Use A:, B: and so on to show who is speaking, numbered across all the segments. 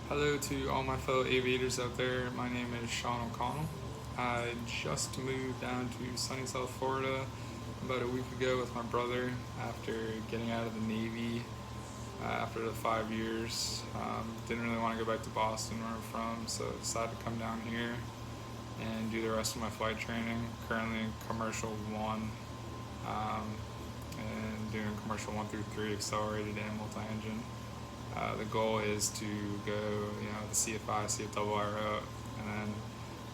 A: Hello to all my fellow aviators out there. My name is Sean O'Connell. I just moved down to sunny South Florida about a week ago with my brother after getting out of the Navy after the 5 years. Didn't really want to go back to Boston where I'm from, so decided to come down here and do the rest of my flight training. Currently in Commercial 1 and doing Commercial 1 through 3 accelerated and multi-engine. The goal is to go, the CFI, CFII route, and then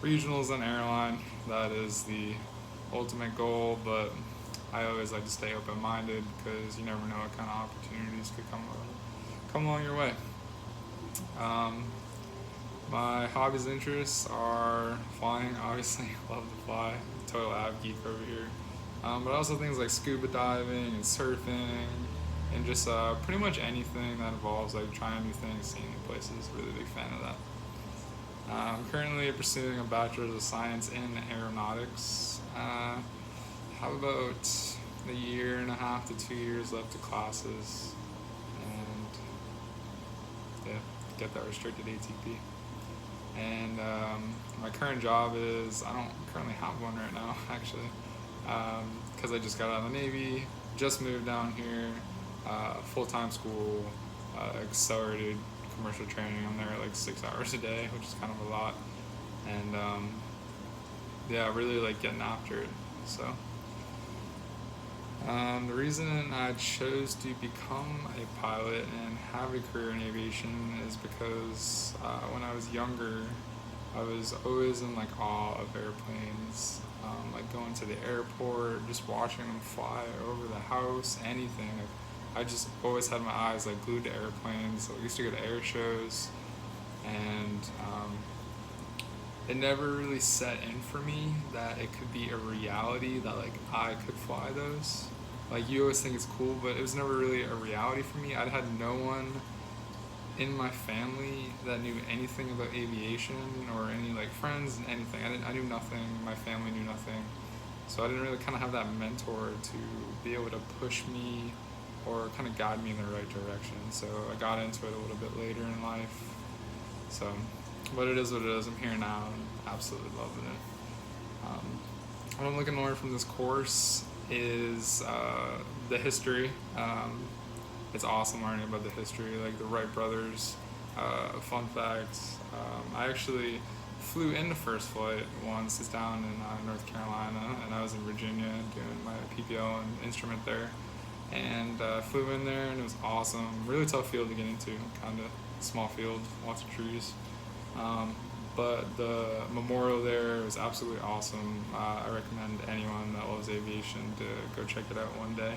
A: regionals and airline. That is the ultimate goal, but I always like to stay open-minded because you never know what kind of opportunities could come along your way. My hobbies and interests are flying, obviously. Love to fly. Total av geek over here. But also things like scuba diving and surfing and just pretty much anything that involves like trying new things, seeing new places. Really big fan of that. I'm currently pursuing a bachelor's of science in aeronautics. Have about a year and a half to 2 years left of classes, and get that restricted ATP. And my current job is, I don't currently have one right now actually, because I just got out of the Navy, just moved down here. Full-time school, accelerated commercial training. I'm there like 6 hours a day, which is kind of a lot, and really like getting after it. So the reason I chose to become a pilot and have a career in aviation is because when I was younger, I was always in like awe of airplanes, like going to the airport, just watching them fly over the house, anything. I just always had my eyes like glued to airplanes. So I used to go to air shows, and it never really set in for me that it could be a reality that like I could fly those. Like, you always think it's cool, but it was never really a reality for me. I'd had no one in my family that knew anything about aviation, or any like friends and anything. I knew nothing. My family knew nothing, so I didn't really kind of have that mentor to be able to push me or kind of guide me in the right direction. So I got into it a little bit later in life. So, but it is what it is. I'm here now and absolutely loving it. What I'm looking to learn from this course is the history. It's awesome learning about the history, like the Wright brothers. Fun fact, I actually flew into first flight once. It's down in North Carolina, and I was in Virginia doing my PPL and instrument there. And flew in there, and it was awesome. Really tough field to get into, kind of small field, lots of trees. But the memorial there was absolutely awesome. I recommend anyone that loves aviation to go check it out one day.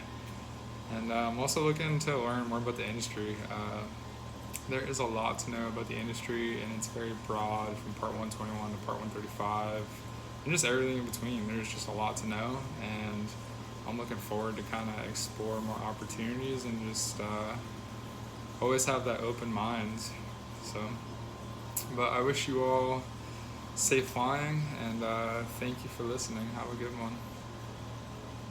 A: And I'm also looking to learn more about the industry. There is a lot to know about the industry, and it's very broad, from Part 121 to Part 135, and just everything in between. There's just a lot to know, and I'm looking forward to kind of explore more opportunities and just always have that open mind. So, but I wish you all safe flying, and thank you for listening. Have a good one.